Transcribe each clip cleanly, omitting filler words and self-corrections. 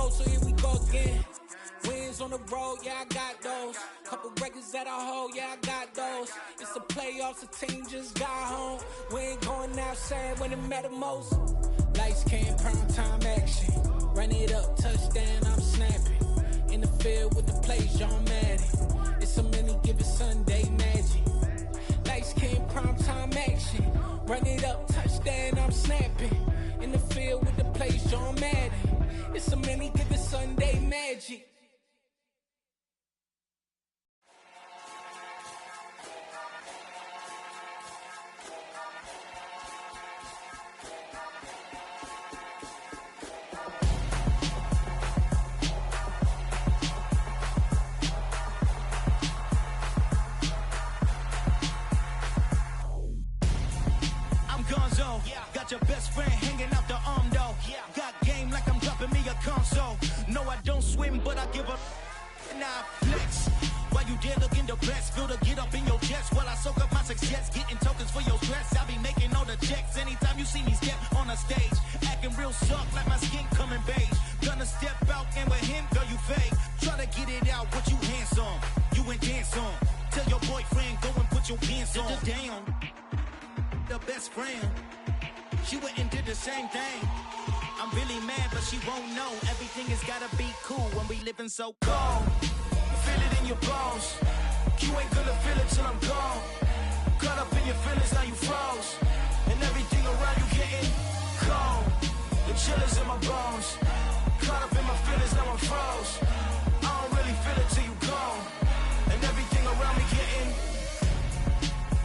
go, so here we go again. Wins on the road, yeah, I got those. Couple records that I hold, yeah, I got those. It's the playoffs, the team just got home. We ain't going outside when it matter most. Lights came, prime time action. Run it up, touchdown, I'm snapping. In the field with the plays, John Madden. It's a many given Sunday magic. Lights came, prime time action. Run it up, touchdown, I'm snapping. In the field with the plays, John Madden. It's a many given Sunday magic. Got your best friend hanging out the arm though. Got game like I'm dropping me a console. No, I don't swim, but I give a nah flex. While you there looking depressed, feel the get up in your chest while I soak up my success, getting tokens for your stress. I be making all the checks anytime you see me step on a stage, acting real soft like my skin coming beige. Gonna step out and with him, girl, you fake. Try to get it out, what you handsome, you ain't dance on. Tell your boyfriend go and put your pants on. Damn, the best friend. She went and did the same thing. I'm really mad, but she won't know. Everything has gotta be cool when we living so cold. Feel it in your bones. You ain't gonna feel it till I'm gone. Caught up in your feelings, now you froze. And everything around you getting cold. The chillers in my bones. Caught up in my feelings, now I'm froze. I don't really feel it till you gone. And everything around me getting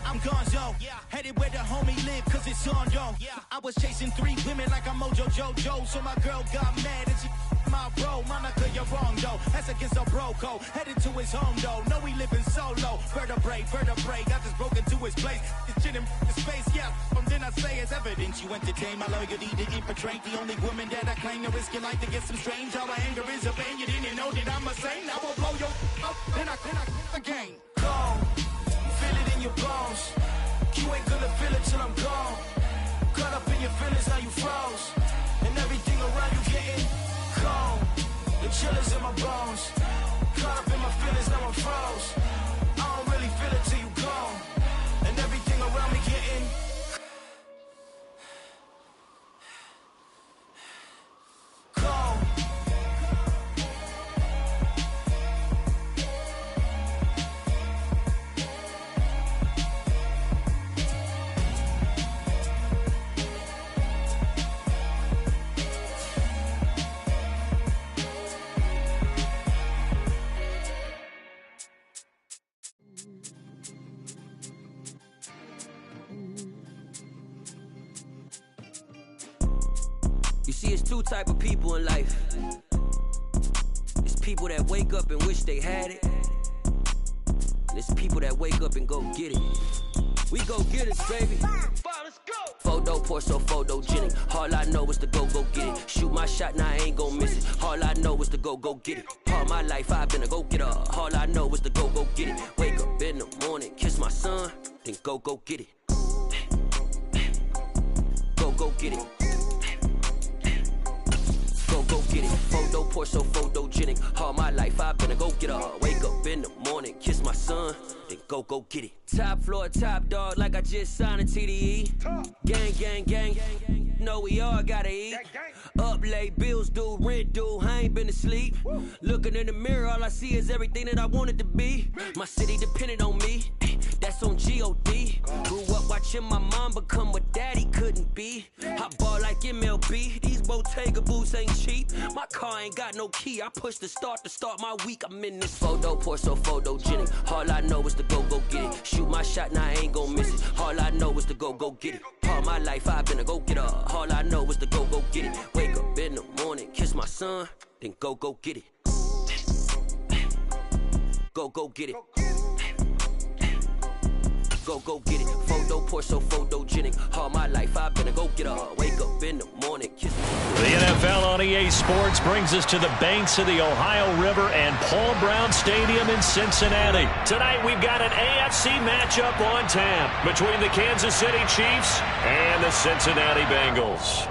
I'm gonzo, headed where the homie live, cause it's on, yo. I was chasing 3 women like I'm Mojo Jojo, so my girl got mad and she my bro. Monica, you're wrong, though. That's against a bro code. Headed to his home, though. No, we living solo. Vertebrae, got this broken to his place. This shit in his face, yeah. From then I say it's evidence you entertain my loyalty to infiltrate. The only woman that I claim to risk your life to get some strange. All my anger is a pain. You didn't know that I'm a saint. I will blow your up, then I again. Cold. Feel it in your bones. You ain't gonna feel it till I'm gone. Caught up in your feelings, now you froze. And everything around you getting cold. The chillers in my bones. Caught up in my feelings, now I'm froze. I don't really feel it till you gone. And everything around me getting cold. You see, it's 2 type of people in life. It's people that wake up and wish they had it. And it's people that wake up and go get it. We go get it, baby. Let's go. Photo pour so photogenic. All I know is to go get it. Shoot my shot, now I ain't gon' miss it. All I know is to go get it. All my life I've been a go-getter. All I know is to go get it. Wake up in the morning, kiss my son, then go get it. Go get it. Go get it. Photo pour so photogenic. All my life I've been a go-getter. Wake up in the morning, kiss my son, then go get it. Top floor, top dog, like I just signed a TDE. Gang. Know we all gotta eat. Up late, bills due, rent due, I ain't been asleep. Looking in the mirror, all I see is everything that I wanted to be. My city depended on me, that's on G.O.D. Grew up watching my mom become what daddy couldn't be. I ball like MLB, these Bottega boots ain't cheap. My car ain't got no key, I push the start to start my week. I'm in this photo pour so photogenic. All I know is to go get it. Shoot my shot, now I ain't gon' miss it. All I know is to go get it. All my life I've been a go-getter. All I know is to go get it. Wake up in the morning, kiss my son, then go get it. Go get it. Go get it. Photo pour so photogenic. All my life I've been a go-getter. Wake up in the morning, kiss my son. The NFL on EA Sports brings us to the banks of the Ohio River and Paul Brown Stadium in Cincinnati. Tonight we've got an AFC matchup on tap between the Kansas City Chiefs and the Cincinnati Bengals.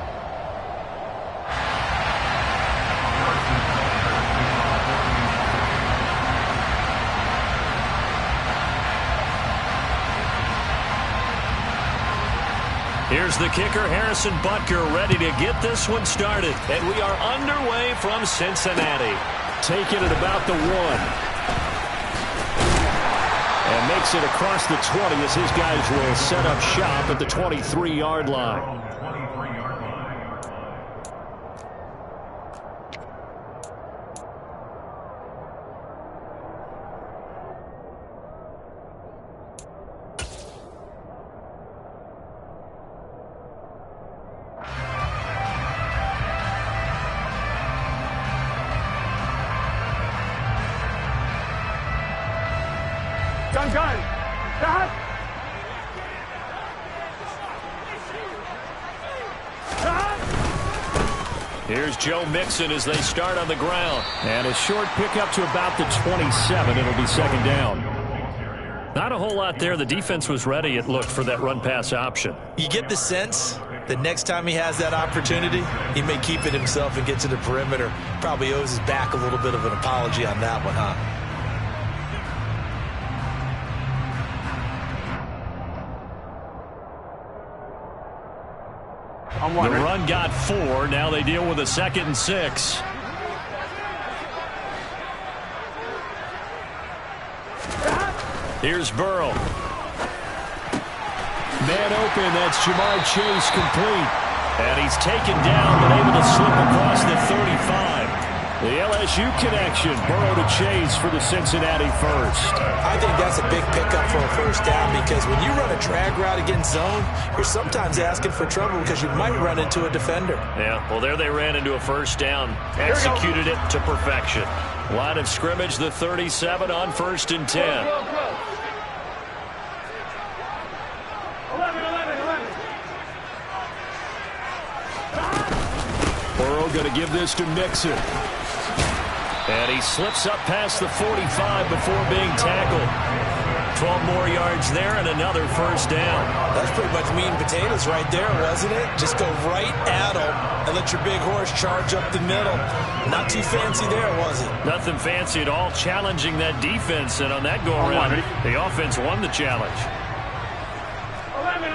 There's the kicker, Harrison Butker, ready to get this one started. And we are underway from Cincinnati. Taking it about the 1. And makes it across the 20 as his guys will set up shop at the 23-yard line. Here's Joe Mixon as they start on the ground. And a short pickup to about the 27. It'll be second down. Not a whole lot there. The defense was ready, it looked, for that run-pass option. You get the sense that next time he has that opportunity, he may keep it himself and get to the perimeter. Probably owes his back a little bit of an apology on that one, huh? The run got 4. Now they deal with a 2nd and 6. Here's Burrow. Man open. That's Jamar Chase complete. And he's taken down but able to slip across the 35. The LSU connection. Burrow to Chase for the Cincinnati first. I think that's a big pickup for a first down because when you run a drag route against zone, you're sometimes asking for trouble because you might run into a defender. Yeah, well, there they ran into a first down. Executed it to perfection. Line of scrimmage, the 37 on 1st and 10. 11. Burrow going to give this to Mixon. And he slips up past the 45 before being tackled. 12 more yards there and another first down. That's pretty much meat and potatoes right there, wasn't it? Just go right at him and let your big horse charge up the middle. Not too fancy there, was it? Nothing fancy at all, challenging that defense. And on that go-around, the offense won the challenge. 11.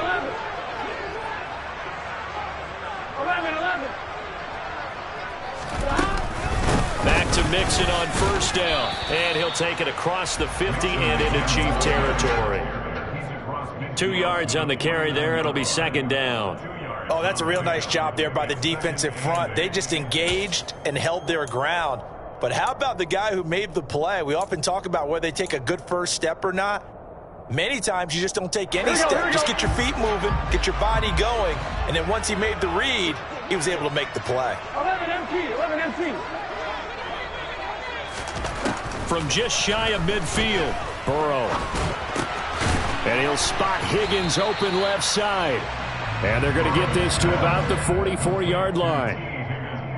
Back to Mixon on first down. And he'll take it across the 50 and into Chief territory. 2 yards on the carry there. It'll be second down. Oh, that's a real nice job there by the defensive front. They just engaged and held their ground. But how about the guy who made the play? We often talk about whether they take a good first step or not. Many times you just don't take any step. Just get your feet moving, get your body going, and then once he made the read, he was able to make the play. 11 MT. From just shy of midfield, Burrow. And he'll spot Higgins open left side. And they're going to get this to about the 44-yard line.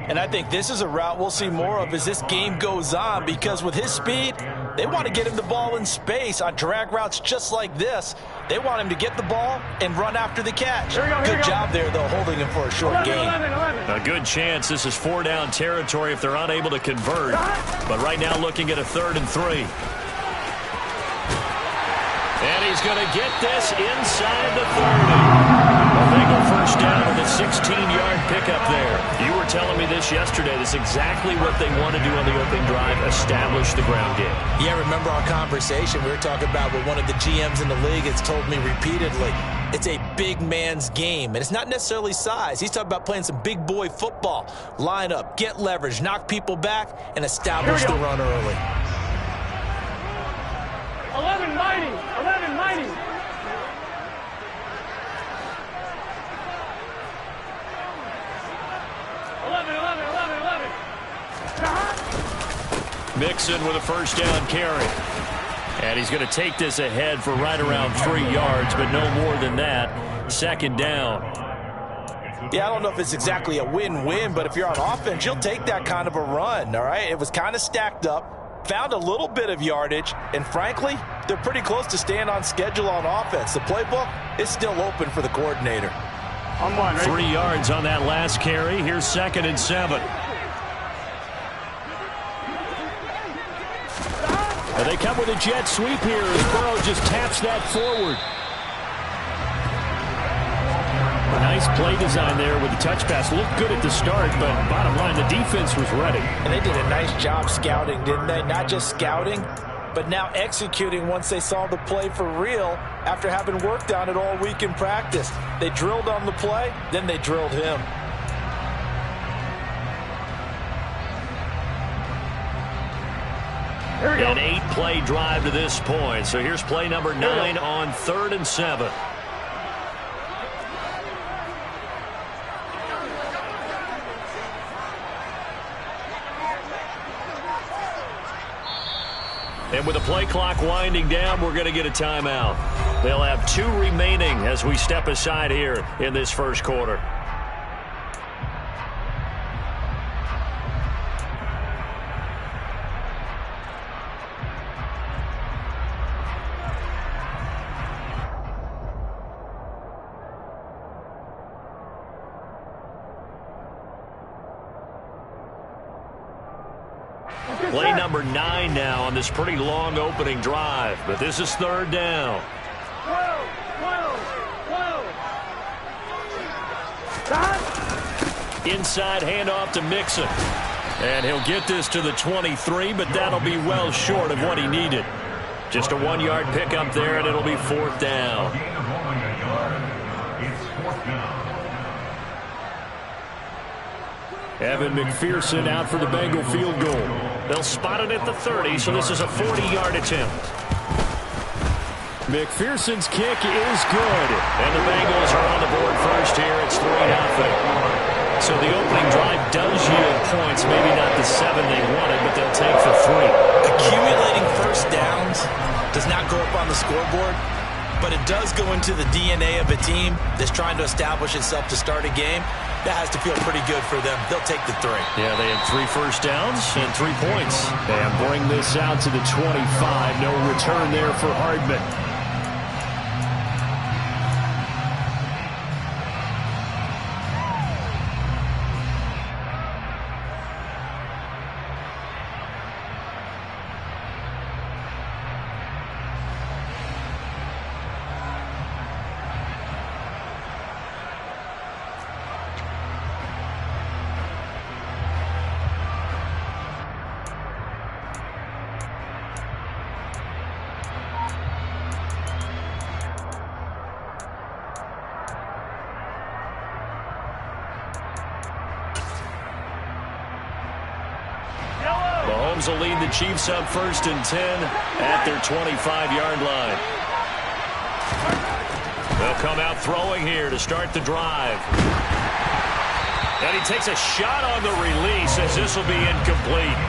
And I think this is a route we'll see more of as this game goes on because with his speed, they want to get him the ball in space on drag routes just like this. They want him to get the ball and run after the catch. Good job there, though, holding him for a short gain. A good chance this is 4-down territory if they're unable to convert. But right now looking at a 3rd and 3. And he's going to get this inside the 30. A legal first down with a 16-yard pickup there. You were telling me this yesterday. This is exactly what they want to do on the opening drive, establish the ground game. Yeah, remember our conversation we were talking about with one of the GMs in the league has told me repeatedly. It's a big man's game, and it's not necessarily size. He's talking about playing some big boy football. Line up, get leverage, knock people back, and establish the run early. 11-90. Mixon with a first down carry. And he's going to take this ahead for right around 3 yards, but no more than that. Second down. Yeah, I don't know if it's exactly a win-win, but if you're on offense, you'll take that kind of a run, all right? It was kind of stacked up, found a little bit of yardage, and frankly, they're pretty close to staying on schedule on offense. The playbook is still open for the coordinator. 3 yards on that last carry. Here's 2nd and 7. And they come with a jet sweep here as Burrow just taps that forward. Nice play design there with the touch pass. Looked good at the start, but bottom line, the defense was ready. And they did a nice job scouting, didn't they? Not just scouting, but now executing once they saw the play for real after having worked on it all week in practice. They drilled on the play, then they drilled him. An 8-play drive to this point. So here's play number 9 on 3rd and 7. And with the play clock winding down, we're going to get a timeout. They'll have 2 remaining as we step aside here in this first quarter. Play number 9 now on this pretty long opening drive, but this is 3rd down. Inside handoff to Mixon. And he'll get this to the 23, but that'll be well short of what he needed. Just a 1-yard pickup there, and it'll be 4th down. Evan McPherson out for the Bengal field goal. They'll spot it at the 30, so this is a 40-yard attempt. McPherson's kick is good, and the Bengals are on the board first here. It's 3-0. So the opening drive does yield points, maybe not the 7 they wanted, but they'll take the 3. Accumulating first downs does not go up on the scoreboard, but it does go into the DNA of a team that's trying to establish itself to start a game. That has to feel pretty good for them. They'll take the 3. Yeah, they had 3 first downs and 3 points. And bring this out to the 25. No return there for Hardman. Mahomes will lead the Chiefs up 1st and 10 at their 25-yard line. They'll come out throwing here to start the drive. And he takes a shot on the release as this will be incomplete.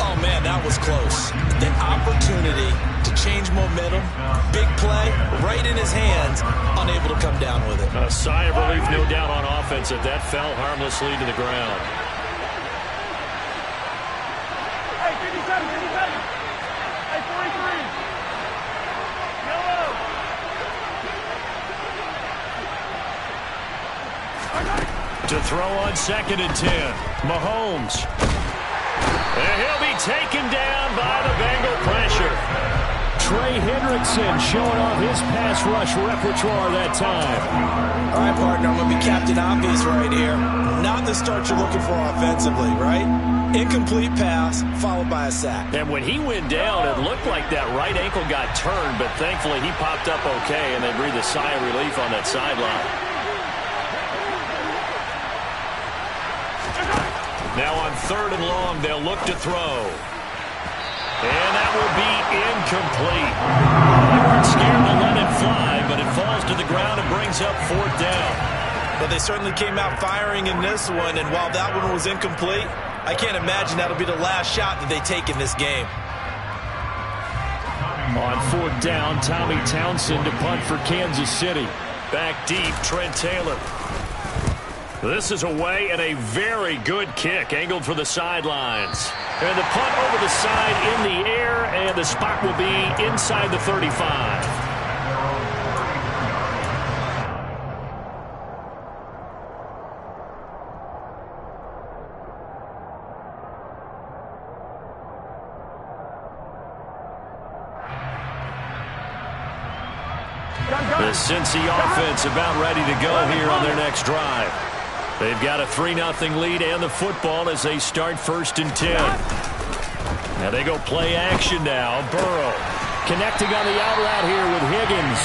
Oh, man, that was close. The opportunity to change momentum, big play, right in his hands, unable to come down with it. A sigh of relief, no doubt, on offense that that fell harmlessly to the ground. To throw on 2nd and 10. Mahomes. And he'll be taken down by the Bengal pressure. Trey Hendrickson showing off his pass rush repertoire that time. All right, partner, I'm going to be Captain Obvious right here. Not the start you're looking for offensively, right? Incomplete pass followed by a sack. And when he went down, it looked like that right ankle got turned, but thankfully he popped up okay, and they breathed a sigh of relief on that sideline. Now on 3rd and long, they'll look to throw. And that will be incomplete. They weren't scared to let it fly, but it falls to the ground and brings up 4th down. But they certainly came out firing in this one, and while that one was incomplete, I can't imagine that'll be the last shot that they take in this game. On 4th down, Tommy Townsend to punt for Kansas City. Back deep, Trent Taylor. This is away and a very good kick, angled for the sidelines. And the punt over the side in the air, and the spot will be inside the 35. The This Cincy offense about ready to go here on their next drive. They've got a 3-0 lead and the football as they start 1st and 10. Now they go play action now. Burrow connecting on the out route here with Higgins.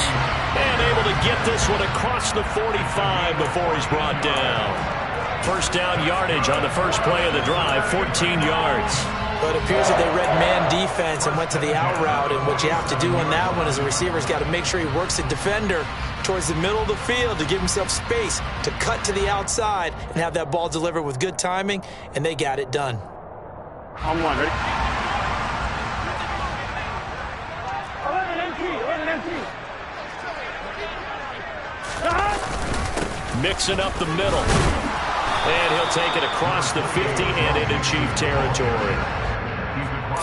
And able to get this one across the 45 before he's brought down. First down yardage on the first play of the drive, 14 yards. But it appears that they read man defense and went to the out route. And what you have to do on that one is the receiver's got to make sure he works the defender towards the middle of the field to give himself space to cut to the outside and have that ball delivered with good timing, and they got it done. On one, ready? 11 empty. Mixing up the middle. And he'll take it across the 50 and into Chief territory.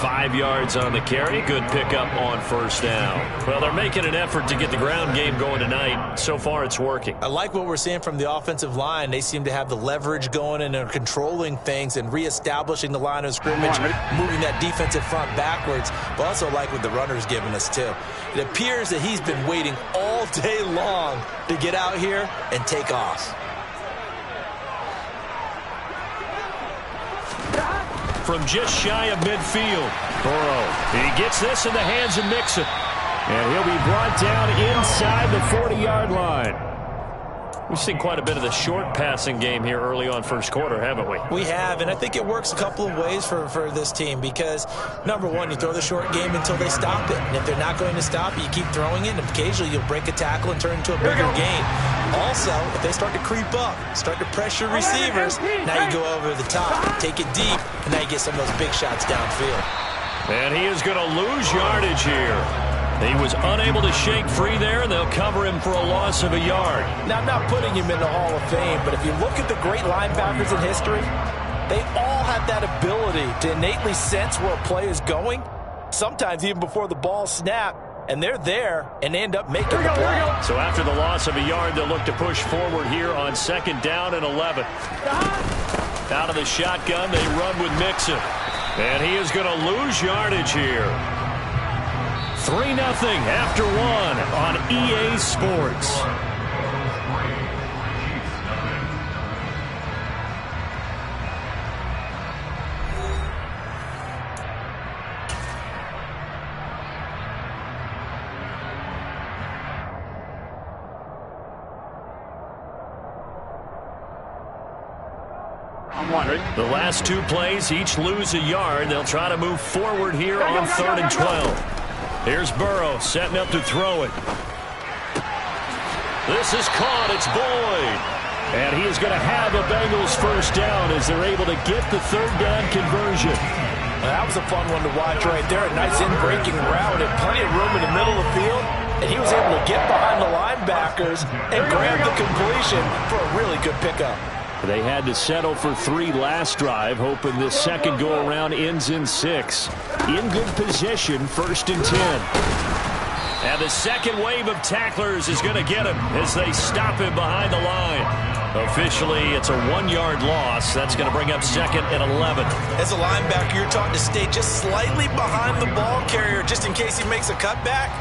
5 yards on the carry. Good pickup on first down. Well, they're making an effort to get the ground game going tonight. So far, it's working. I like what we're seeing from the offensive line. They seem to have the leverage going and are controlling things and reestablishing the line of scrimmage, moving that defensive front backwards. But also like what the runner's giving us, too. It appears that he's been waiting all day long to get out here and take off. From just shy of midfield, Burrow. He gets this in the hands of Mixon. And he'll be brought down inside the 40-yard line. We've seen quite a bit of the short passing game here early on first quarter, haven't we? We have, and I think it works a couple of ways for this team because, number one, you throw the short game until they stop it. And if they're not going to stop it, you keep throwing it, and occasionally you'll break a tackle and turn it into a bigger gain. Also, if they start to creep up, start to pressure receivers, now you go over the top, take it deep, and now you get some of those big shots downfield. And he is going to lose yardage here. He was unable to shake free there, and they'll cover him for a loss of a yard. Now, I'm not putting him in the Hall of Fame, but if you look at the great linebackers in history, they all have that ability to innately sense where a play is going, sometimes even before the ball snaps, and they're there and end up making the play. So after the loss of a yard, they'll look to push forward here on 2nd down and 11. Out of the shotgun, they run with Mixon. And he is going to lose yardage here. 3-0 after 1 on EA Sports. The last 2 plays, each lose a yard. They'll try to move forward here on 3rd and 12. Here's Burrow setting up to throw it. This is caught. It's Boyd. And he is going to have a Bengals first down as they're able to get the 3rd down conversion. That was a fun one to watch right there. A nice in-breaking route and plenty of room in the middle of the field. And he was able to get behind the linebackers and grab the completion for a really good pickup. They had to settle for 3 last drive, hoping this second go-around ends in 6. In good position, 1st and 10. And the second wave of tacklers is going to get him as they stop him behind the line. Officially, it's a 1-yard loss. That's going to bring up 2nd and 11. As a linebacker, you're taught to stay just slightly behind the ball carrier just in case he makes a cutback.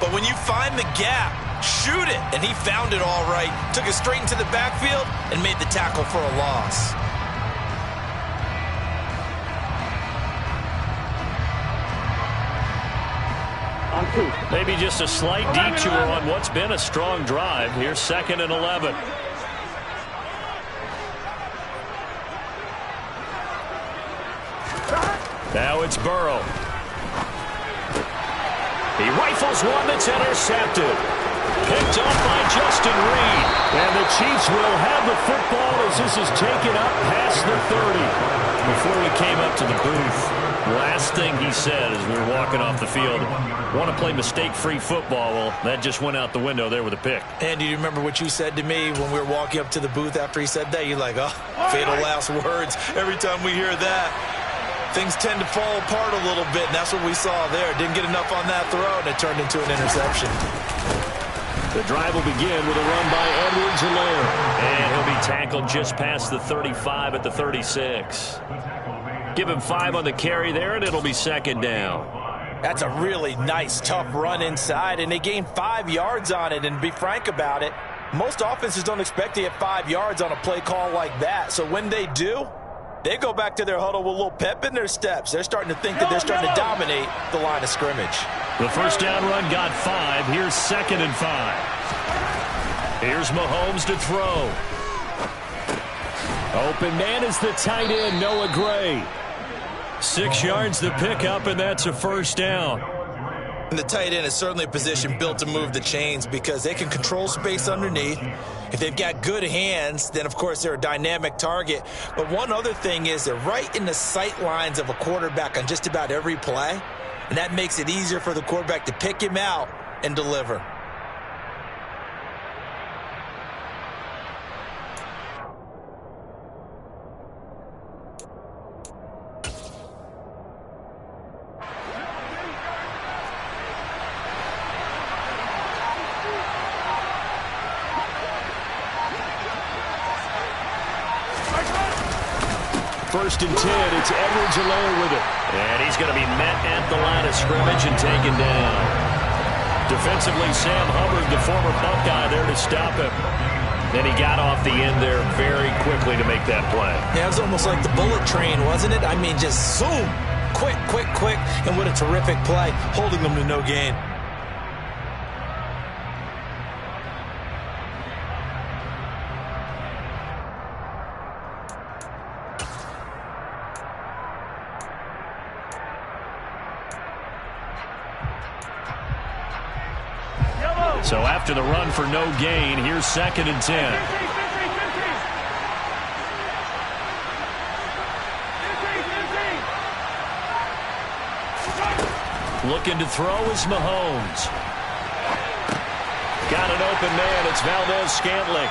But when you find the gap, shoot it. And he found it all right. Took it straight into the backfield and made the tackle for a loss. Maybe just a slight detour on what's been a strong drive. Here's 2nd and 11. Now it's Burrow. He rifles one that's intercepted. Picked up by Justin Reed. And the Chiefs will have the football as this is taken up past the 30. Before we came up to the booth, last thing he said as we were walking off the field, want to play mistake-free football. Well, that just went out the window there with a pick. And do you remember what you said to me when we were walking up to the booth after he said that? You're like, oh, fatal last words. Every time we hear that, things tend to fall apart a little bit, and that's what we saw there. Didn't get enough on that throw, and it turned into an interception. The drive will begin with a run by Edwards-Helaire. And he'll be tackled just past the 35 at the 36. Give him 5 on the carry there, and it'll be 2nd down. That's a really nice, tough run inside, and they gained 5 yards on it. And to be frank about it, most offenses don't expect to get 5 yards on a play call like that. So when they do, they go back to their huddle with a little pep in their steps. They're starting to think that they're starting to dominate the line of scrimmage. The first down run got 5. Here's 2nd and 5. Here's Mahomes to throw. Open man is the tight end, Noah Gray. 6 yards the pickup, and that's a first down. And the tight end is certainly a position built to move the chains because they can control space underneath. If they've got good hands, then, of course, they're a dynamic target. But one other thing is they're right in the sight lines of a quarterback on just about every play, and that makes it easier for the quarterback to pick him out and deliver. First and 10, it's Edwards-Helaire with it. And he's going to be met at the line of scrimmage and taken down. Defensively, Sam Hubbard, the former Buckeye, there to stop him. Then he got off the end there very quickly to make that play. Yeah, it was almost like the bullet train, wasn't it? I mean, just zoom, quick, and what a terrific play, holding them to no gain. So after the run for no gain, here's 2nd and 10. Looking to throw is Mahomes. Got an open man. It's Valdez-Scantling.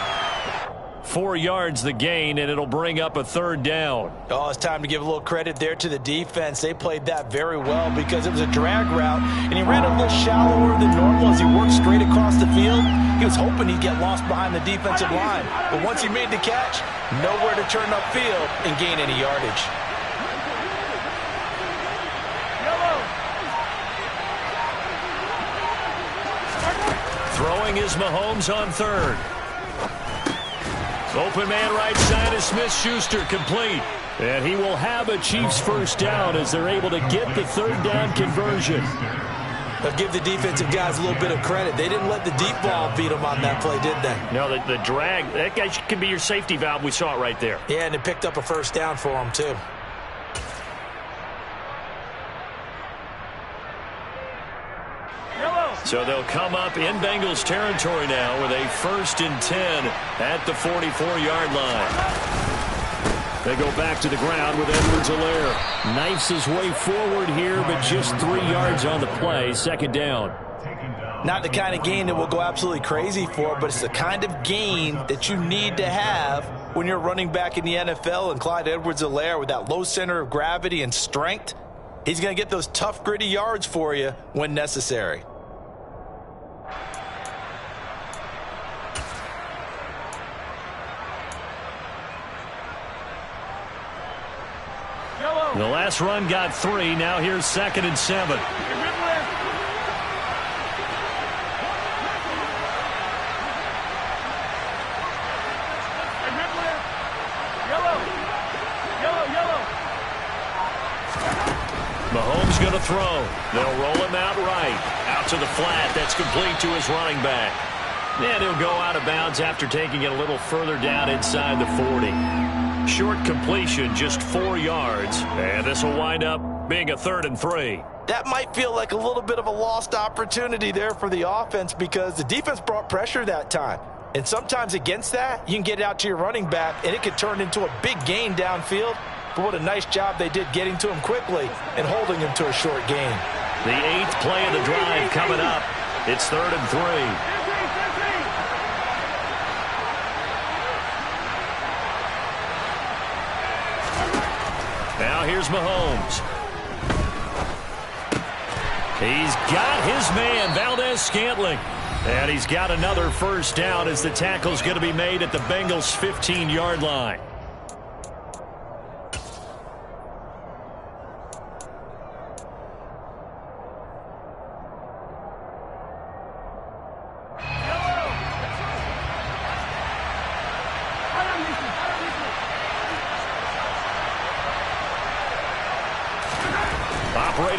4 yards the gain, and it'll bring up a 3rd down. Oh, it's time to give a little credit there to the defense. They played that very well because it was a drag route, and he ran a little shallower than normal as he worked straight across the field. He was hoping he'd get lost behind the defensive line, but once he made the catch, nowhere to turn upfield and gain any yardage. Throwing is Mahomes on 3rd. Open man right side is Smith-Schuster, complete. And he will have a Chiefs first down as they're able to get the 3rd down conversion. But give the defensive guys a little bit of credit. They didn't let the deep ball beat them on that play, did they? No, the drag, that guy can be your safety valve. We saw it right there. Yeah, and it picked up a first down for them, too. So they'll come up in Bengals territory now with a 1st and 10 at the 44-yard line. They go back to the ground with Edwards-Helaire. Knifes his way forward here, but just 3 yards on the play. 2nd down. Not the kind of gain that we'll go absolutely crazy for, but it's the kind of gain that you need to have when you're running back in the NFL. And Clyde Edwards-Helaire, with that low center of gravity and strength, he's going to get those tough, gritty yards for you when necessary. The last run got 3. Now here's 2nd and 7. Mahomes going to throw. They'll roll him out right. Out to the flat. That's complete to his running back. And he'll go out of bounds after taking it a little further down inside the 40. Short completion, just 4 yards. And this will wind up being a 3rd and 3. That might feel like a little bit of a lost opportunity there for the offense because the defense brought pressure that time. And sometimes against that, you can get it out to your running back, and it could turn into a big gain downfield. But what a nice job they did getting to him quickly and holding him to a short gain. The 8th play of the drive coming up. It's 3rd and 3. Now here's Mahomes. He's got his man, Valdez-Scantling. And he's got another first down as the tackle's going to be made at the Bengals' 15-yard line.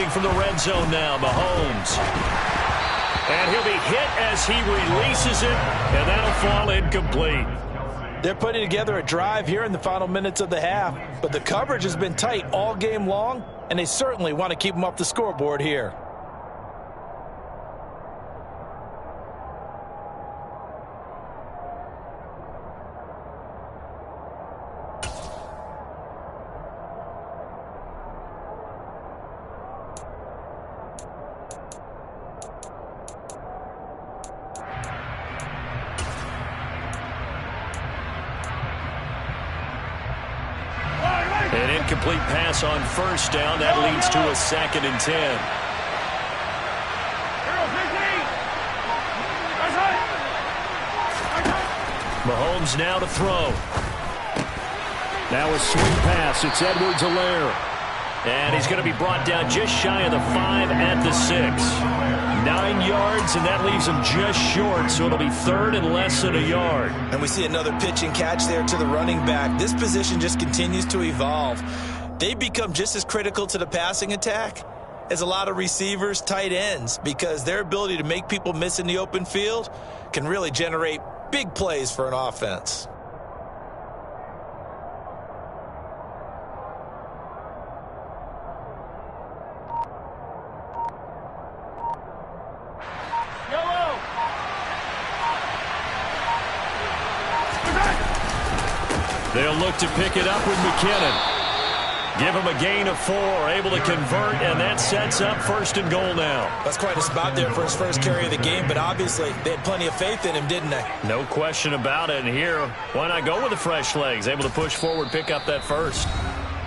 operating from the red zone now. Mahomes. And he'll be hit as he releases it, and that'll fall incomplete. They're putting together a drive here in the final minutes of the half, but the coverage has been tight all game long, and they certainly want to keep them off the scoreboard here. An incomplete pass on first down. That leads to a 2nd and 10. Mahomes now to throw. Now a swing pass. It's Edwards-Helaire. And he's going to be brought down just shy of the 5 at the 6. 9 yards, and that leaves him just short, so it'll be 3rd and less than a yard. And we see another pitch and catch there to the running back. This position just continues to evolve. They become just as critical to the passing attack as a lot of receivers, tight ends, because their ability to make people miss in the open field can really generate big plays for an offense. They'll look to pick it up with McKinnon. Give him a gain of 4, able to convert, and that sets up 1st and goal now. That's quite a spot there for his first carry of the game, but obviously they had plenty of faith in him, didn't they? No question about it. And here, why not go with the fresh legs? Able to push forward, pick up that 1st.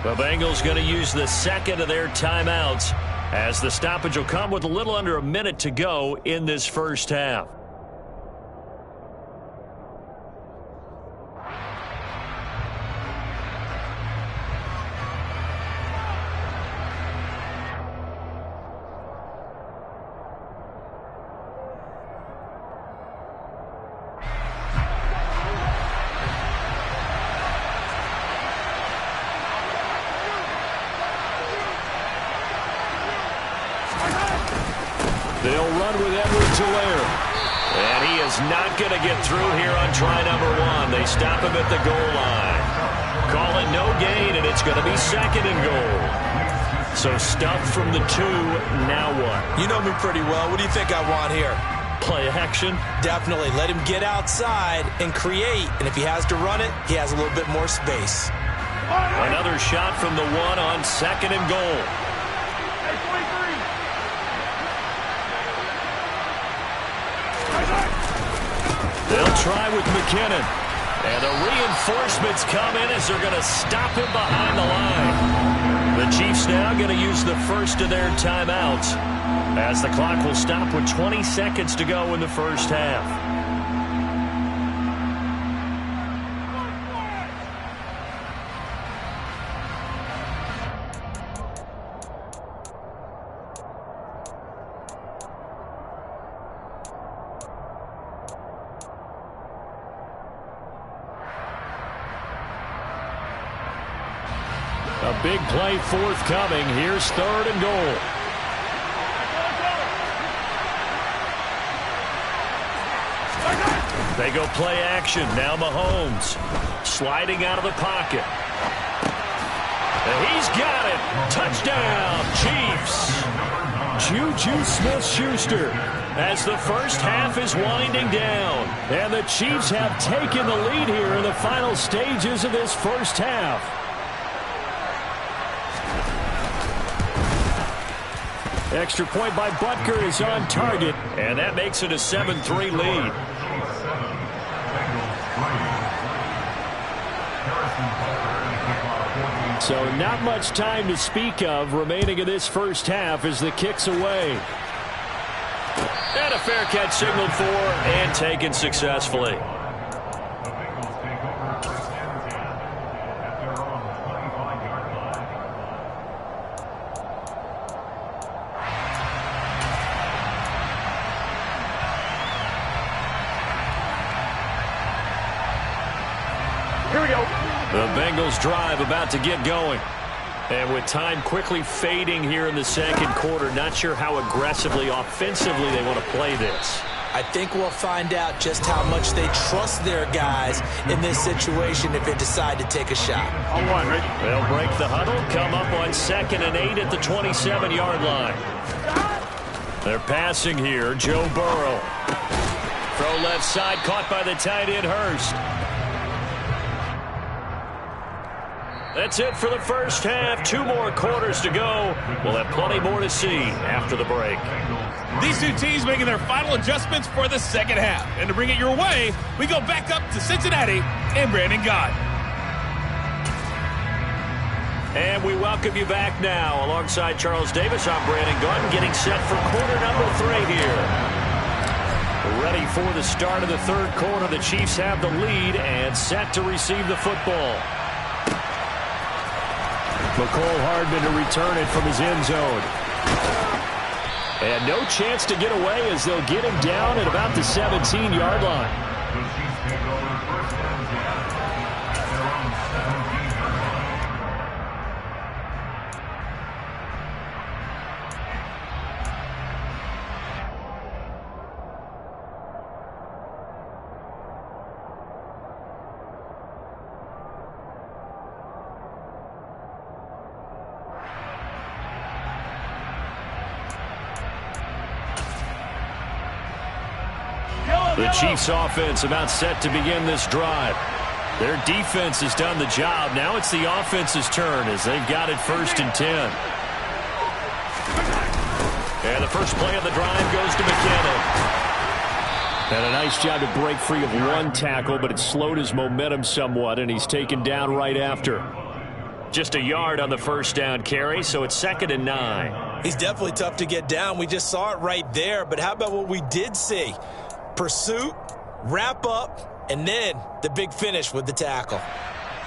The Bengals going to use the 2nd of their timeouts as the stoppage will come with a little under a minute to go in this first half. They'll run with Edwards-Helaire. And he is not going to get through here on try number 1. They stop him at the goal line. Call it no gain, and it's going to be 2nd and goal. So stuffed from the 2, now what? You know me pretty well. What do you think I want here? Play action? Definitely. Let him get outside and create. And if he has to run it, he has a little bit more space. Another shot from the 1 on 2nd and goal. They'll try with McKinnon. And the reinforcements come in as they're going to stop him behind the line. The Chiefs now going to use the 1st of their timeouts as the clock will stop with 20 seconds to go in the first half. A big play forthcoming. Here's 3rd and goal. They go play action. Now Mahomes sliding out of the pocket. And he's got it. Touchdown, Chiefs. Juju Smith-Schuster as the first half is winding down. And the Chiefs have taken the lead here in the final stages of this first half. Extra point by Butker is on target, and that makes it a 7-3 lead. So not much time to speak of remaining in this first half as the kick's away. And a fair catch signaled for and taken successfully. Here we go. The Bengals drive about to get going. And with time quickly fading here in the second quarter, not sure how aggressively, offensively they want to play this. I think we'll find out just how much they trust their guys in this situation if they decide to take a shot. On one, ready? They'll break the huddle, come up on 2nd and 8 at the 27-yard line. They're passing here, Joe Burrow. Throw left side, caught by the tight end, Hurst. That's it for the first half. 2 more quarters to go. We'll have plenty more to see after the break. These two teams making their final adjustments for the second half. And to bring it your way, we go back up to Cincinnati and Brandon Gott. And we welcome you back now. Alongside Charles Davis, I'm Brandon Gott, getting set for quarter number 3 here. Ready for the start of the third quarter. The Chiefs have the lead and set to receive the football. McCole Hardman to return it from his end zone. And no chance to get away as they'll get him down at about the 17-yard line. The Chiefs offense about set to begin this drive. Their defense has done the job. Now it's the offense's turn as they've got it 1st and 10. And the first play of the drive goes to McKinnon. And a nice job to break free of one tackle, but it slowed his momentum somewhat, and he's taken down right after. Just a yard on the first down carry, so it's 2nd and 9. He's definitely tough to get down. We just saw it right there, but how about what we did see? Pursuit, wrap up, and then the big finish with the tackle.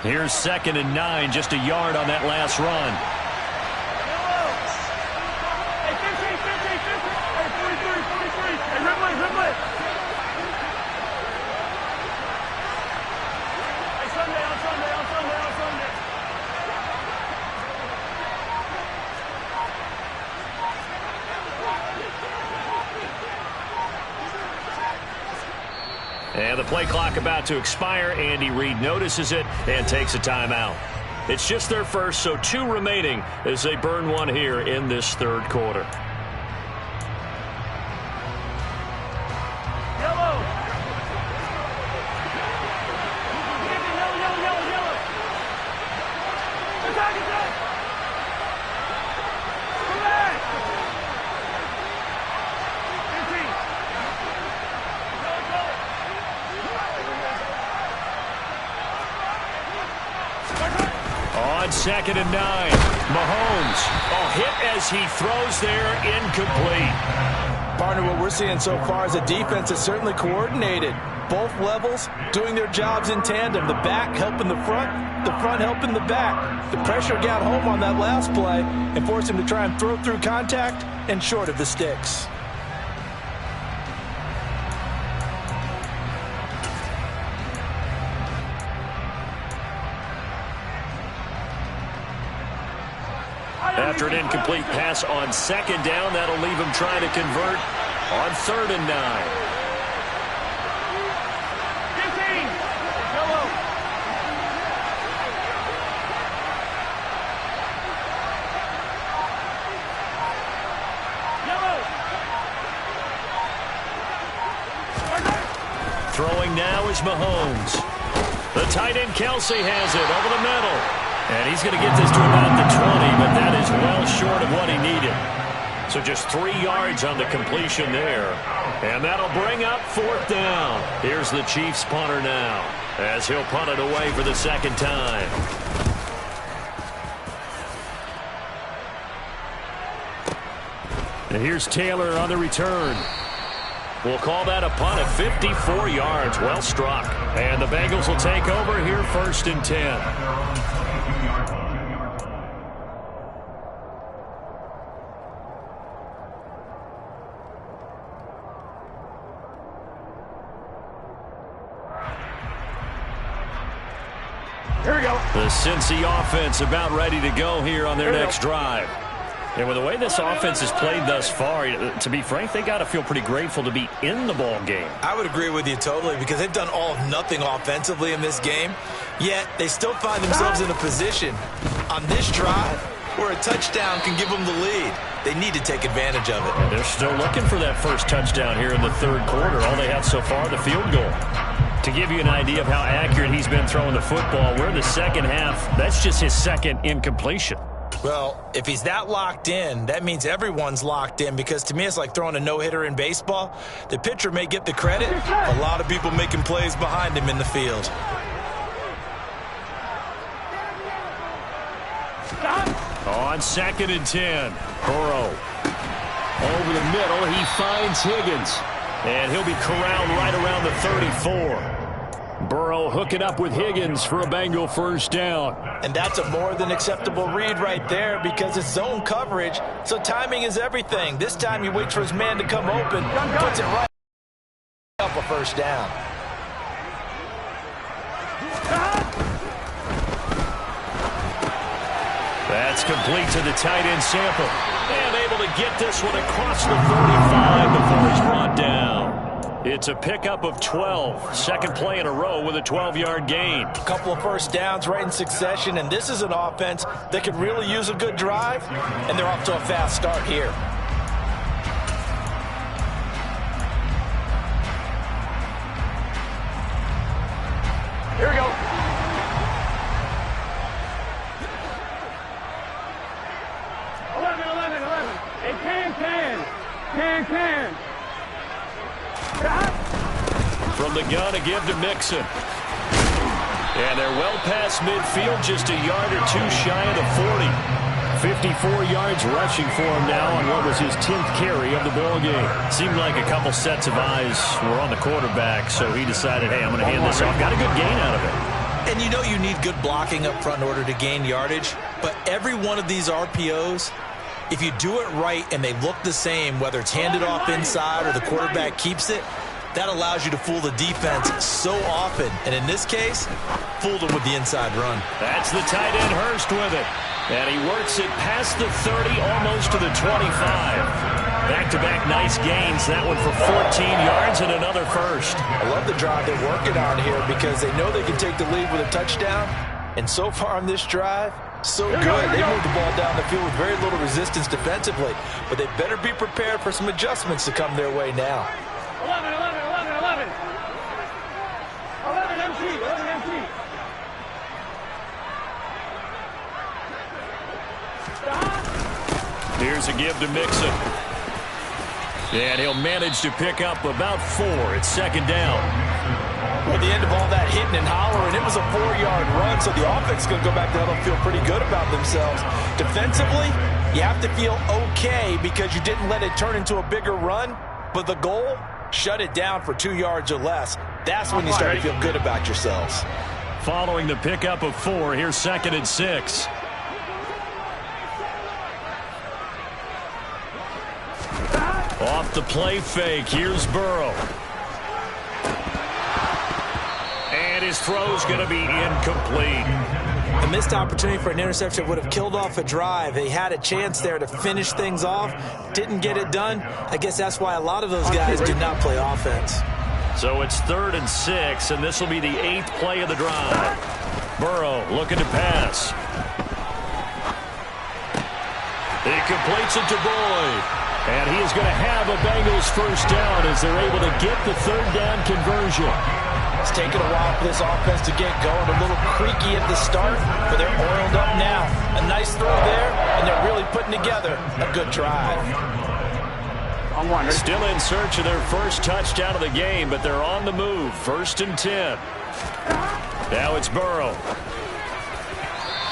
Here's 2nd and 9, just a yard on that last run. Hey, 15, 15, 15. Hey, 43, 43. Hey, Ridley, Ridley. Hey, Sunday, on Sunday, on Sunday, on Sunday. And the play clock about to expire. Andy Reid notices it and takes a timeout. It's just their first, so 2 remaining as they burn one here in this third quarter. Yellow. Yellow, yellow, yellow. Attack, attack. Come back. 15. On 2nd and 9, Mahomes. Oh, hit as he throws there, incomplete. Partner, what we're seeing so far is a defense that's certainly coordinated. Both levels doing their jobs in tandem. The back helping the front helping the back. The pressure got home on that last play and forced him to try and throw through contact and short of the sticks. After an incomplete pass on 2nd down, that'll leave him trying to convert on 3rd and 9. 15. Yellow. Yellow. Throwing now is Mahomes. The tight end Kelsey has it over the middle. And he's going to get this to about the 20, but that is well short of what he needed. So just 3 yards on the completion there. And that'll bring up 4th down. Here's the Chiefs punter now as he'll punt it away for the 2nd time. And here's Taylor on the return. We'll call that a punt at 54 yards. Well struck. And the Bengals will take over here 1st and 10. Here we go. The Cincy offense about ready to go here on their next drive. And with the way this offense has played thus far, to be frank, they got to feel pretty grateful to be in the ball game. I would agree with you totally because they've done all of nothing offensively in this game, yet they still find themselves in a position on this drive where a touchdown can give them the lead. They need to take advantage of it. And they're still looking for that first touchdown here in the third quarter. All they have so far, the field goal. To give you an idea of how accurate he's been throwing the football, we're in the second half. That's just his second incompletion. Well, if he's that locked in, that means everyone's locked in because to me it's like throwing a no-hitter in baseball. The pitcher may get the credit, a lot of people making plays behind him in the field. On 2nd and 10, Burrow. Over the middle, he finds Higgins. And he'll be corralled right around the 34. Burrow hooking up with Higgins for a Bengal first down. And that's a more than acceptable read right there because it's zone coverage, so timing is everything. This time he waits for his man to come open, puts it right up a first down. That's complete to the tight end Sample. And able to get this one across the 45 before he's brought down. It's a pickup of 12. Second play in a row with a 12-yard gain. A couple of first downs right in succession, and this is an offense that could really use a good drive, and they're off to a fast start here. Here we go. Can. From the gun, a give to Mixon. And they're well past midfield, just a yard or two shy of the 40. 54 yards rushing for him now on what was his 10th carry of the ball game. Seemed like a couple sets of eyes were on the quarterback, so he decided, hey, I'm going to hand this off. Got a good gain out of it. And you know you need good blocking up front in order to gain yardage, but every one of these RPOs, if you do it right and they look the same, whether it's handed off inside or the quarterback keeps it, that allows you to fool the defense so often. And in this case, fooled them with the inside run. That's the tight end Hurst with it. And he works it past the 30, almost to the 25. Back-to-back nice gains. That one for 14 yards and another first. I love the drive they're working on here because they know they can take the lead with a touchdown. And so far on this drive, so good. They moved the ball down the field with very little resistance defensively. But they better be prepared for some adjustments to come their way now. 11 MT. Here's a give to Mixon. And he'll manage to pick up about 4 at second down. Well, at the end of all that hitting and hollering, it was a 4-yard run, so the offense is going to go back to huddle and feel pretty good about themselves. Defensively, you have to feel okay because you didn't let it turn into a bigger run, but the goal, shut it down for 2 yards or less. That's when you start to feel good about yourselves. Following the pickup of 4, here's 2nd and 6. Off the play fake, here's Burrow. And his throw's going to be incomplete. A missed opportunity for an interception would have killed off a drive. They had a chance there to finish things off. Didn't get it done. I guess that's why a lot of those guys did not play offense. So it's 3rd and 6, and this will be the 8th play of the drive. Burrow looking to pass. He completes it to Boyd. And he is going to have a Bengals first down as they're able to get the 3rd down conversion. It's taken a while for this offense to get going. A little creaky at the start, but they're oiled up now. A nice throw there, and they're really putting together a good drive. Still in search of their first touchdown of the game, but they're on the move. 1st and 10. Now it's Burrow.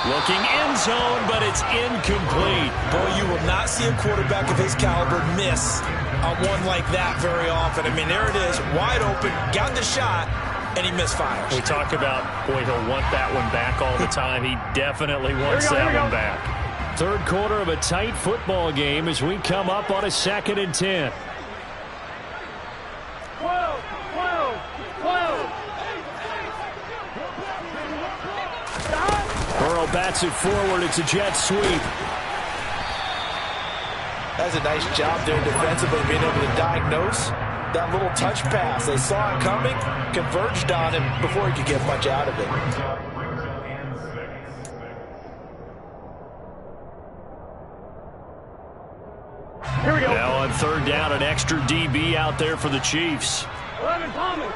Looking end zone, but it's incomplete. Boy, you will not see a quarterback of his caliber miss on one like that very often. I mean, there it is, wide open, got the shot, and he misfires. We talk about, boy, he'll want that one back all the time. He definitely wants that one back. 3rd quarter of a tight football game as we come up on a 2nd and 10. 12. bats it forward. It's a jet sweep. That's a nice job there defensively, being able to diagnose that little touch pass. They saw it coming, converged on him before he could get much out of it. Here we go. Now on third down, an extra DB out there for the Chiefs. 11 Palmer.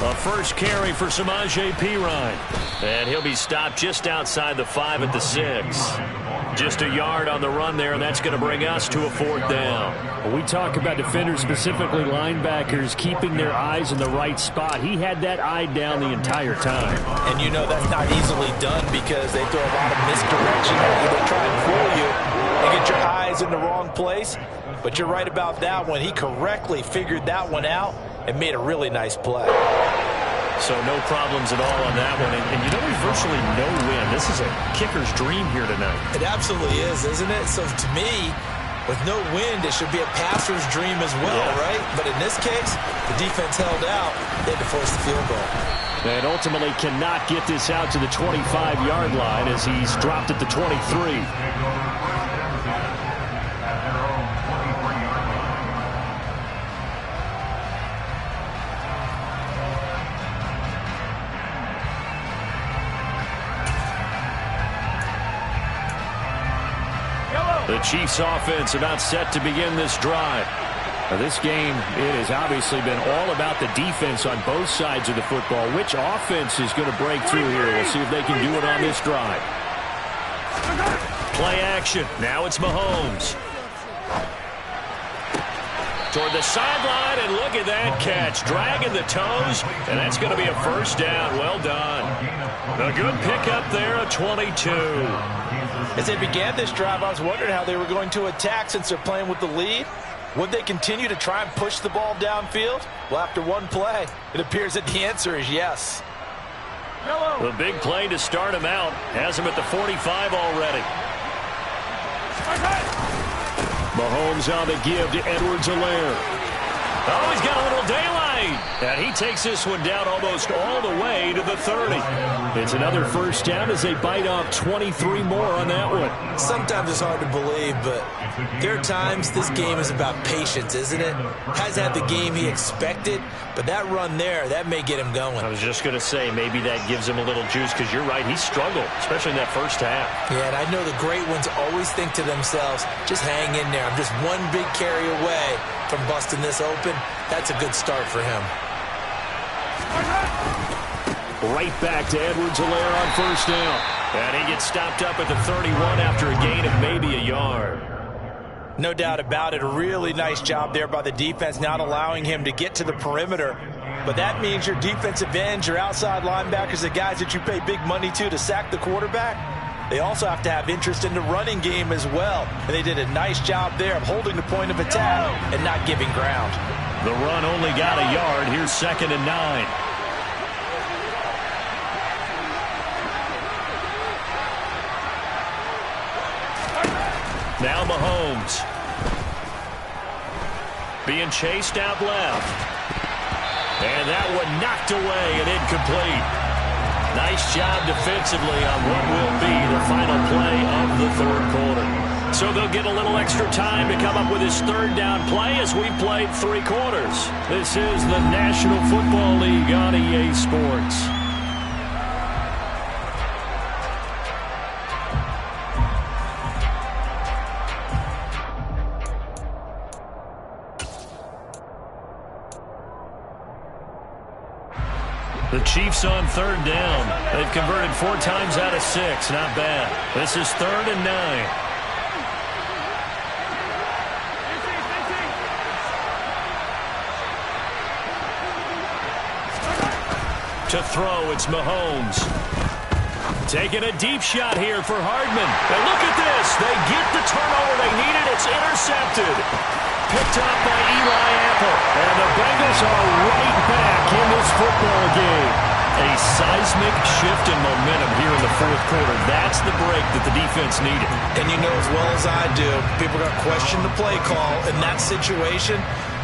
A first carry for Samaje Perine. And he'll be stopped just outside the 5 at the 6. Just a yard on the run there, and that's going to bring us to a fourth down. When we talk about defenders, specifically linebackers, keeping their eyes in the right spot. He had that eye down the entire time. And you know that's not easily done because they throw a lot of misdirection at you. They try and fool you and get your eyes in the wrong place. But you're right about that one. He correctly figured that one out and made a really nice play. So no problems at all on that one. And you know, there's virtually no win. This is a kicker's dream here tonight. It absolutely is, isn't it? So to me, with no wind, it should be a passer's dream as well, right? But in this case, the defense held out. They had to force the field goal. And ultimately cannot get this out to the 25-yard line as he's dropped at the 23. The Chiefs offense about set to begin this drive. Now this game, it has obviously been all about the defense on both sides of the football. Which offense is going to break through here? We'll see if they can do it on this drive. Play action. Now it's Mahomes. Toward the sideline, and look at that catch. Dragging the toes, and that's going to be a first down. Well done. A good pickup there, a 22. As they began this drive, I was wondering how they were going to attack since they're playing with the lead. Would they continue to try and push the ball downfield? Well, after one play, it appears that the answer is yes. The big play to start him out has him at the 45 already. Mahomes on the give to Edwards-Helaire. Oh, he's got a little daylight. And he takes this one down almost all the way to the 30. It's another first down as they bite off 23 more on that one. Sometimes it's hard to believe, but there are times this game is about patience, isn't it? Hasn't had the game he expected, but that run there, that may get him going. I was just going to say, maybe that gives him a little juice because you're right, he struggled, especially in that first half. Yeah, and I know the great ones always think to themselves, just hang in there. I'm just one big carry away from busting this open. That's a good start for him. Right back to Edwards-Helaire on first down. And he gets stopped up at the 31 after a gain of maybe a yard. No doubt about it. A really nice job there by the defense, not allowing him to get to the perimeter. But that means your defensive ends, your outside linebackers, the guys that you pay big money to sack the quarterback, they also have to have interest in the running game as well. And they did a nice job there of holding the point of attack and not giving ground. The run only got a yard. Here's 2nd and 9. Now Mahomes. Being chased out left. And that one knocked away and incomplete. Nice job defensively on what will be the final play of the third quarter. So they'll get a little extra time to come up with his third down play as we played 3 quarters. This is the National Football League on EA Sports. The Chiefs on third down. They've converted 4 times out of 6. Not bad. This is 3rd and 9. To throw, it's Mahomes. Taking a deep shot here for Hardman. And look at this. They get the turnover they needed. It's intercepted. Picked up by Eli Apple. And the Bengals are right back in this football game. A seismic shift in momentum here in the fourth quarter. That's the break that the defense needed. And you know as well as I do, people are going to question the play call in that situation.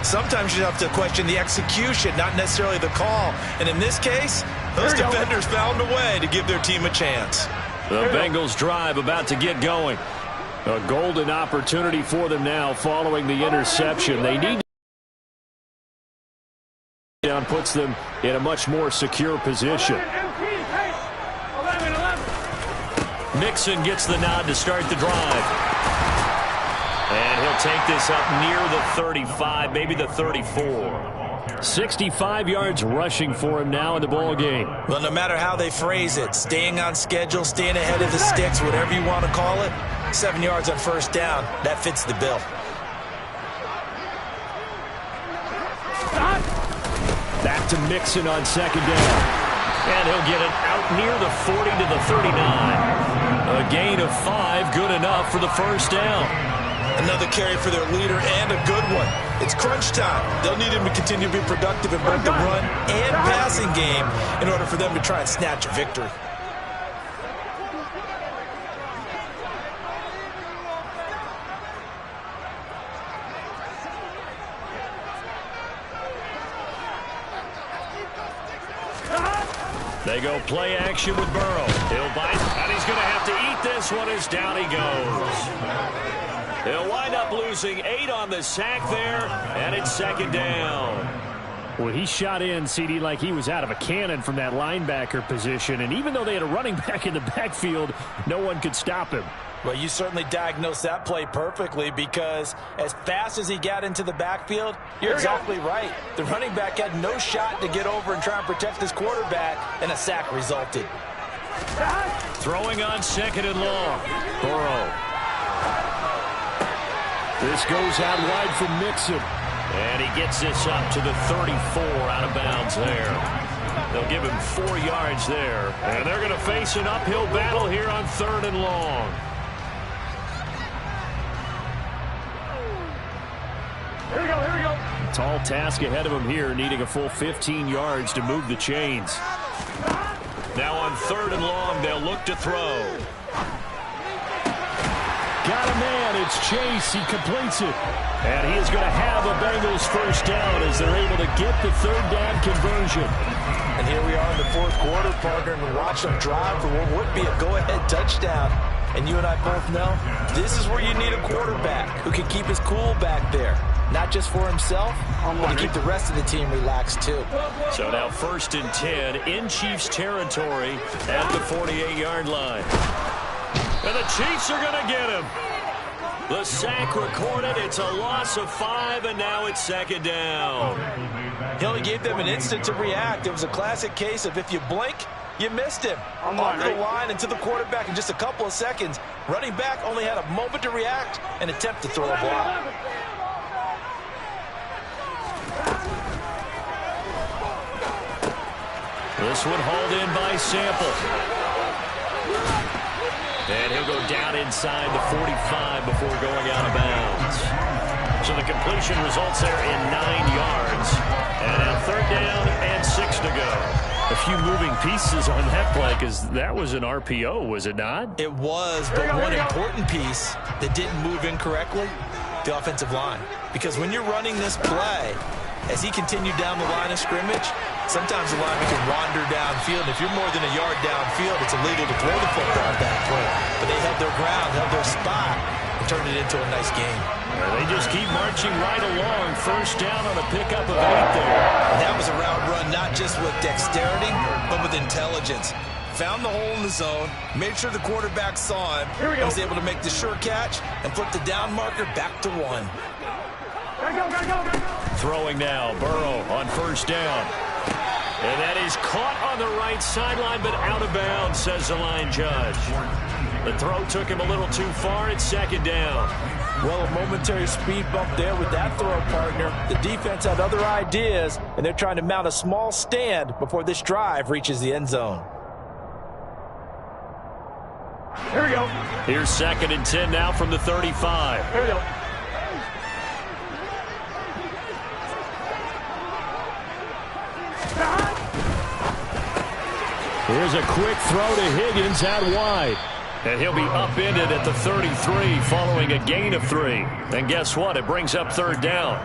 Sometimes you have to question the execution, not necessarily the call. And in this case, Those defenders found a way to give their team a chance. The Bengals drive about to get going. A golden opportunity for them now following the interception. They need down puts them in a much more secure position. Mixon gets the nod to start the drive. And he'll take this up near the 35, maybe the 34. 65 yards rushing for him now in the ball game. Well, no matter how they phrase it, staying on schedule, staying ahead of the sticks, whatever you want to call it, 7 yards on first down, that fits the bill. Back to Mixon on second down. And he'll get it out near the 40 to the 39. A gain of 5, good enough for the first down. Another carry for their leader and a good one. It's crunch time. They'll need him to continue to be productive in both the run and passing game in order for them to try and snatch a victory. They go play action with Burrow. He'll bite, and he's going to have to eat this one as down he goes. He'll wind up losing 8 on the sack there, and it's second down. Well, he shot in, CD, like he was out of a cannon from that linebacker position, and even though they had a running back in the backfield, no one could stop him. Well, you certainly diagnosed that play perfectly because as fast as he got into the backfield, you're exactly right. The running back had no shot to get over and try and protect his quarterback, and a sack resulted. Throwing on second and long. Burrow. This goes out wide from Mixon. And he gets this up to the 34 out of bounds there. They'll give him 4 yards there. And they're going to face an uphill battle here on third and long. Here we go. Tall task ahead of him here, needing a full 15 yards to move the chains. Now on third and long, they'll look to throw. Got a man, it's Chase, he completes it. And he is going to have a Bengals first down as they're able to get the third down conversion. And here we are in the fourth quarter, partner, and watch them drive for what would be a go-ahead touchdown. And you and I both know this is where you need a quarterback who can keep his cool back there. Not just for himself, but to keep the rest of the team relaxed too. So now first and 10 in Chiefs territory at the 48-yard line. And the Chiefs are going to get him. The sack recorded. It's a loss of 5, and now it's second down. He only gave them an instant to react. It was a classic case of if you blink, you missed him. Off the line and to the quarterback in just a couple of seconds. Running back only had a moment to react and attempt to throw a block. This one hauled in by Sample. And he'll go down inside the 45 before going out of bounds. So the completion results there in 9 yards. And now third down and 6 to go. A few moving pieces on that play because that was an RPO, was it not? It was, but one important piece that didn't move incorrectly, the offensive line. Because when you're running this play, as he continued down the line of scrimmage, sometimes the lineman can wander downfield. If you're more than a yard downfield, it's illegal to throw the football at that point. But they held their ground, held their spot, and turned it into a nice game. They just keep marching right along. First down on a pickup of 8 there. And that was a route run not just with dexterity, but with intelligence. Found the hole in the zone, made sure the quarterback saw him, and was able to make the sure catch and flip the down marker back to 1. Go. Throwing now, Burrow on first down. And that is caught on the right sideline, but out of bounds, says the line judge. The throw took him a little too far. It's second down. Well, a momentary speed bump there with that throw, partner. The defense had other ideas, and they're trying to mount a small stand before this drive reaches the end zone. Here we go. Here's second and 10 now from the 35. Here we go. Here's a quick throw to Higgins out wide. And he'll be upended at the 33 following a gain of 3. And guess what? It brings up third down.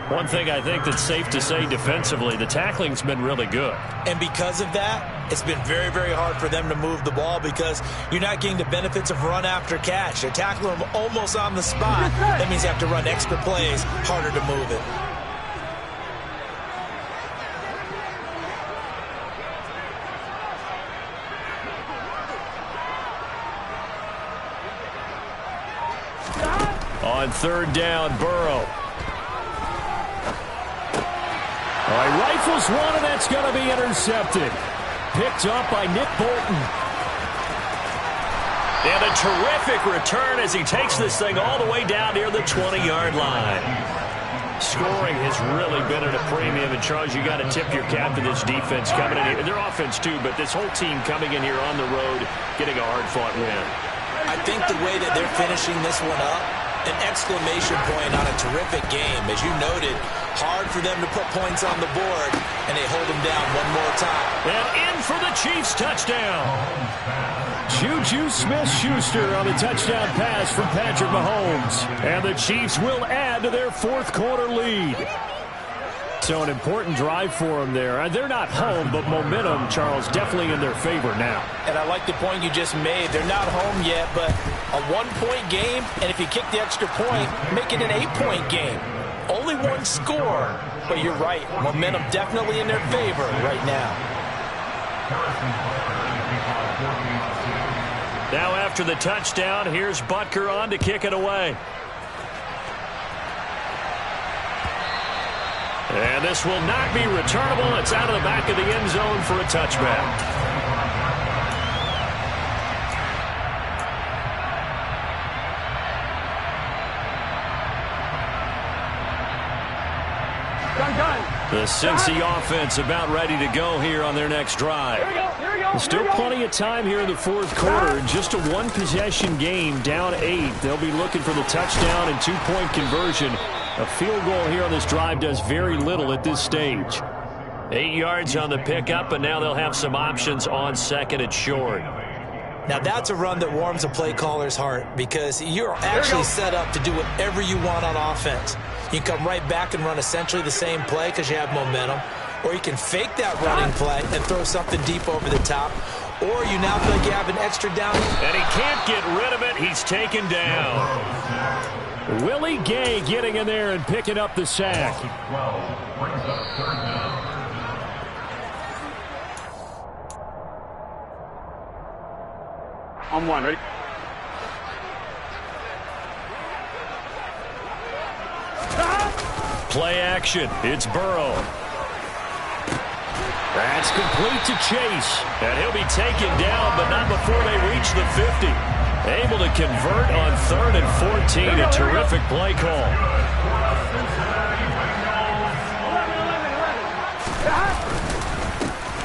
One thing I think that's safe to say defensively, the tackling's been really good. And because of that, it's been very, very hard for them to move the ball because you're not getting the benefits of run after catch. They're tackling them almost on the spot. That means you have to run extra plays, harder to move it. On third down, Burrow. All right, rifles one, and that's going to be intercepted. Picked up by Nick Bolton. And a terrific return as he takes this thing all the way down near the 20-yard line. Scoring has really been at a premium. And, Charles, you got to tip your cap to this defense coming in here. Their offense, too, but this whole team coming in here on the road, getting a hard-fought win. I think the way that they're finishing this one up, an exclamation point on a terrific game. As you noted, hard for them to put points on the board, and they hold them down one more time. And in for the Chiefs touchdown. Juju Smith-Schuster on the touchdown pass from Patrick Mahomes. And the Chiefs will add to their fourth quarter lead. So an important drive for them there. They're not home, but momentum, Charles, definitely in their favor now. And I like the point you just made. They're not home yet, but a one-point game, and if you kick the extra point, make it an 8-point game. Only one score, but you're right. Momentum definitely in their favor right now. Now after the touchdown, here's Butker on to kick it away. And this will not be returnable. It's out of the back of the end zone for a touchback. The Cincy offense about ready to go here on their next drive. There's still plenty of time here in the fourth quarter. Just a one-possession game, down 8. They'll be looking for the touchdown and two-point conversion. A field goal here on this drive does very little at this stage. 8 yards on the pickup, and now they'll have some options on second and short. Now that's a run that warms a play caller's heart because you're actually set up to do whatever you want on offense. You can come right back and run essentially the same play because you have momentum, or you can fake that running play and throw something deep over the top, or you now feel like you have an extra down. And he can't get rid of it. He's taken down. Willie Gay getting in there and picking up the sack. On one, ready? Play action. It's Burrow. That's complete to Chase. And he'll be taken down, but not before they reach the 50. Able to convert on 3rd and 14. A terrific play call.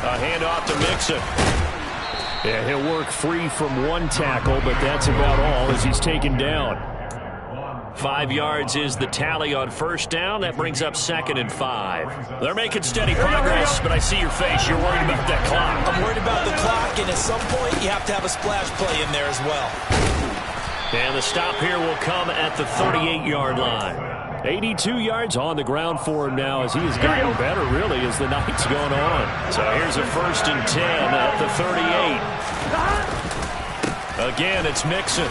A handoff to Mixon. Yeah, he'll work free from one tackle, but that's about all as he's taken down. 5 yards is the tally on first down. That brings up 2nd and 5. They're making steady progress, but I see your face. You're worried about that clock. I'm worried about the clock, and at some point you have to have a splash play in there as well. And the stop here will come at the 38-yard line. 82 yards on the ground for him now as he has gotten better, really, as the night's going on. So here's a 1st and 10 at the 38. Again, it's Mixon.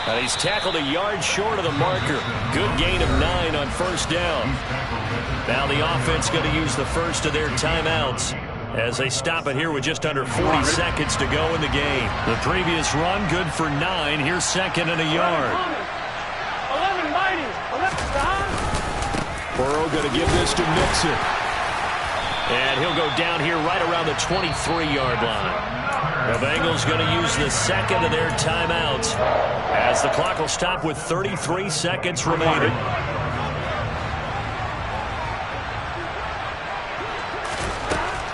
And he's tackled a yard short of the marker. Good gain of 9 on first down. Now the offense going to use the first of their timeouts as they stop it here with just under 40 seconds to go in the game. The previous run good for 9. Here's 2nd and a yard. 11 mighty. 11. Burrow going to give this to Mixon. And he'll go down here right around the 23-yard line. The Bengals going to use the 2nd of their timeouts as the clock will stop with 33 seconds remaining.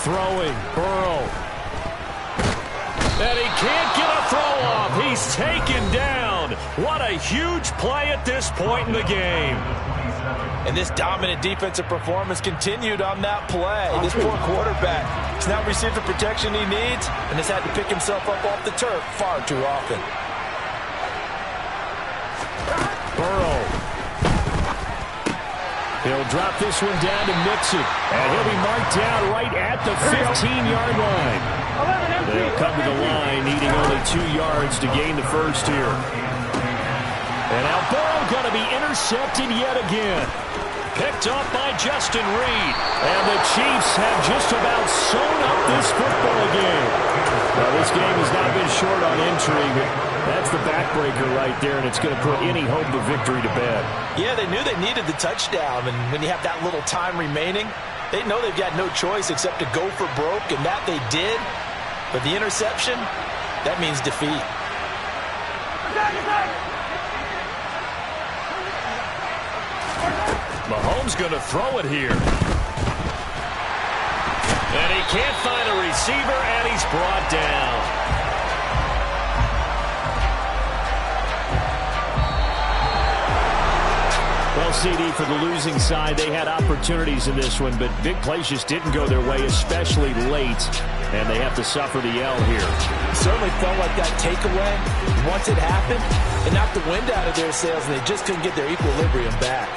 Throwing, Burrow. And he can't get a throw off. He's taken down. What a huge play at this point in the game. And this dominant defensive performance continued on that play. This poor quarterback has not received the protection he needs and has had to pick himself up off the turf far too often. Burrow. He'll drop this one down to Mixon. And he'll be marked down right at the 15-yard line. They'll come to the line, needing only 2 yards to gain the first here. And now Burrow going to be intercepted yet again. Picked off by Justin Reed. And the Chiefs have just about sewn up this football game. Well, this game has not been short on intrigue, but that's the backbreaker right there, and it's going to put any hope of victory to bed. Yeah, they knew they needed the touchdown, and when you have that little time remaining, they know they've got no choice except to go for broke, and that they did. But the interception, that means defeat. Mahomes going to throw it here. And he can't find a receiver, and he's brought down. Well, CD, for the losing side, they had opportunities in this one, but big plays just didn't go their way, especially late, and they have to suffer the L here. Certainly felt like that takeaway, once it happened, it knocked the wind out of their sails, and they just couldn't get their equilibrium back.